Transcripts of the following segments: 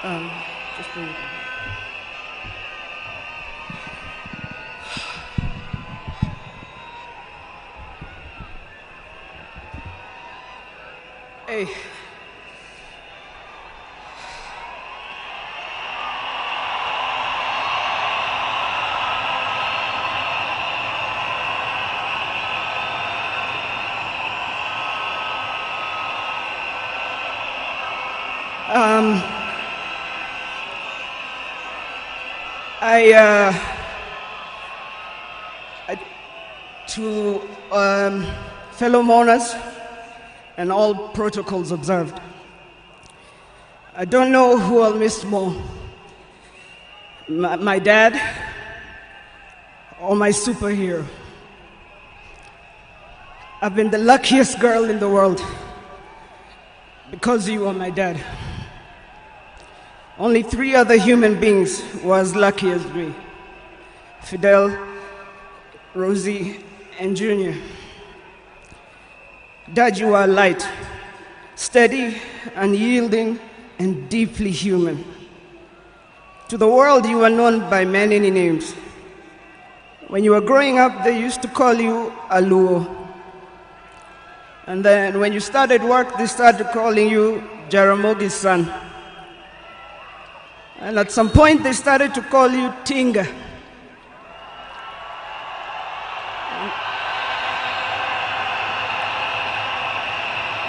Just bring it. Hey. To fellow mourners and all protocols observed, I don't know who I'll miss more, my dad or my superhero. I've been the luckiest girl in the world because you are my dad. Only 3 other human beings were as lucky as me: Fidel, Rosie, and Junior. Dad, you are light, steady, unyielding, and deeply human. To the world, you are known by many names. When you were growing up, they used to call you Aluo. And then when you started work, they started calling you Jaramogi's son. And at some point, they started to call you Tinga.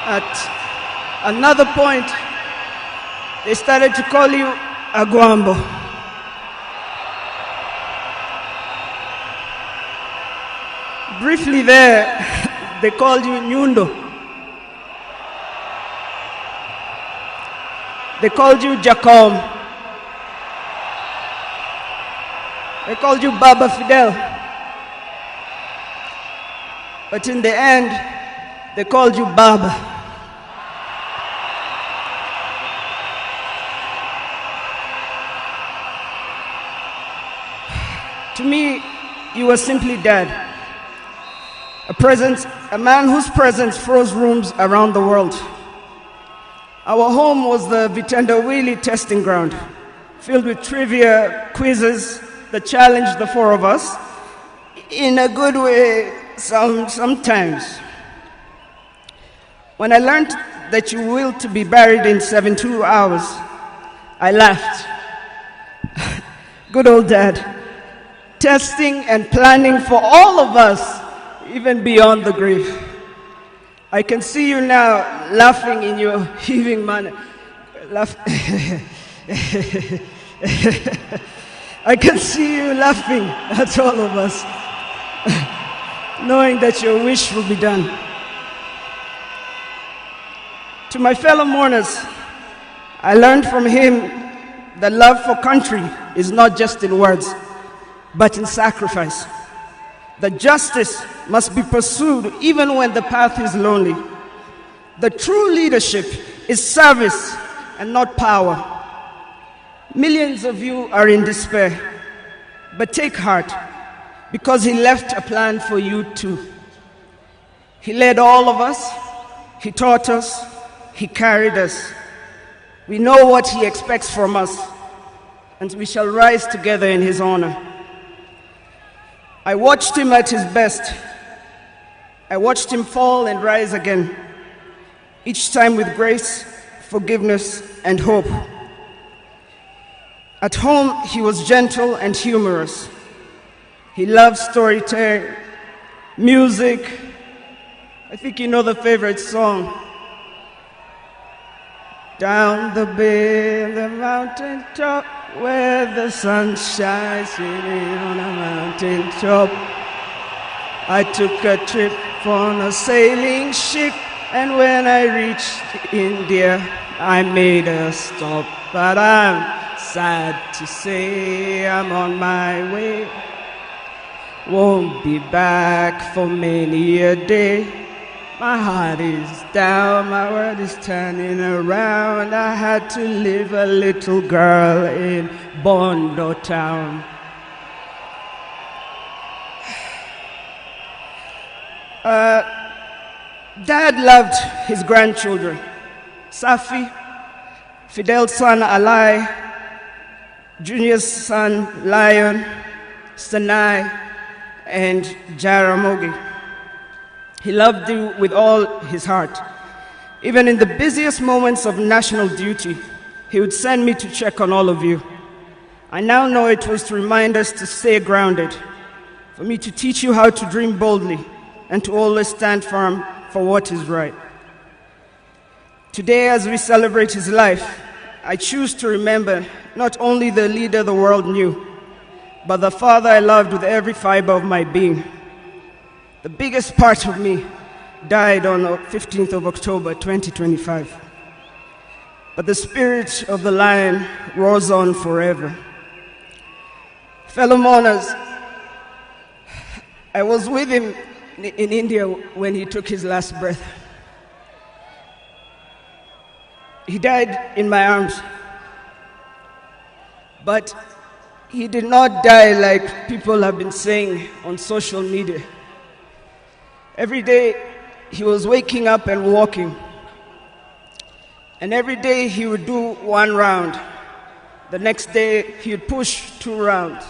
At another point, they started to call you Agwambo. Briefly there, they called you Nyundo. They called you Jacom. They called you Baba Fidel. But in the end, they called you Baba. To me, you were simply Dad. A man whose presence froze rooms around the world. Our home was the Vitendawili testing ground, filled with trivia, quizzes that challenged the 4 of us, in a good way sometimes. When I learned that you willed to be buried in 72 hours, I laughed. Good old Dad. Testing and planning for all of us, even beyond the grave. I can see you now laughing in your heaving manner. I can see you laughing at all of us, knowing that your wish will be done. To my fellow mourners, I learned from him that love for country is not just in words, but in sacrifice. That justice must be pursued even when the path is lonely. The true leadership is service and not power. Millions of you are in despair, but take heart, because he left a plan for you too. He led all of us, he taught us, he carried us. We know what he expects from us, and we shall rise together in his honor. I watched him at his best. I watched him fall and rise again, each time with grace, forgiveness, and hope. At home, he was gentle and humorous. He loved storytelling, music. I think you know the favorite song. Down the bay, the mountain top, where the sun shines on a mountain top. I took a trip on a sailing ship, and when I reached India, I made a stop. But I'm sad to say I'm on my way. Won't be back for many a day. My heart is down, my world is turning around. I had to leave a little girl in Bondo town. Dad loved his grandchildren, Safi, Fidel's son Alai, Junior's son Lion, Sanai, and Jaramogi. He loved you with all his heart. Even in the busiest moments of national duty, he would send me to check on all of you. I now know it was to remind us to stay grounded, for me to teach you how to dream boldly, and to always stand firm for what is right. Today, as we celebrate his life, I choose to remember not only the leader the world knew, but the father I loved with every fiber of my being. The biggest part of me died on the 15th of October, 2025. But the spirit of the lion roars on forever. Fellow mourners, I was with him in India when he took his last breath. He died in my arms. But he did not die like people have been saying on social media. Every day he was waking up and walking. And every day he would do 1 round. The next day he would push 2 rounds.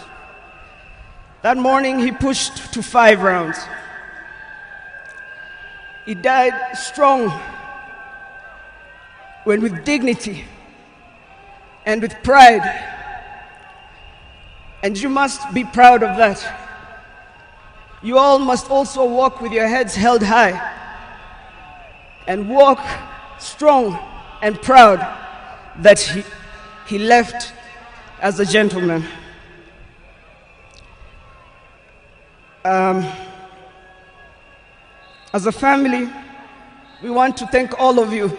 That morning he pushed to 5 rounds. He died strong, when with dignity and with pride. And you must be proud of that. You all must also walk with your heads held high and walk strong and proud that he left as a gentleman. As a family, we want to thank all of you,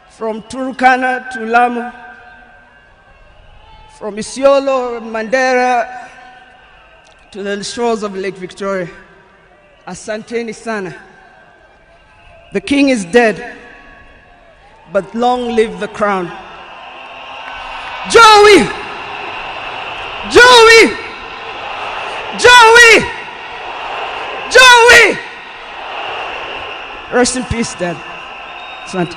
from Turkana to Lamu, from Isiolo, Mandera, to the shores of Lake Victoria. Asanteni sana. The king is dead, but long live the crown. Joey! Joey! Joey! Joey! Rest in peace, Dad. Asante.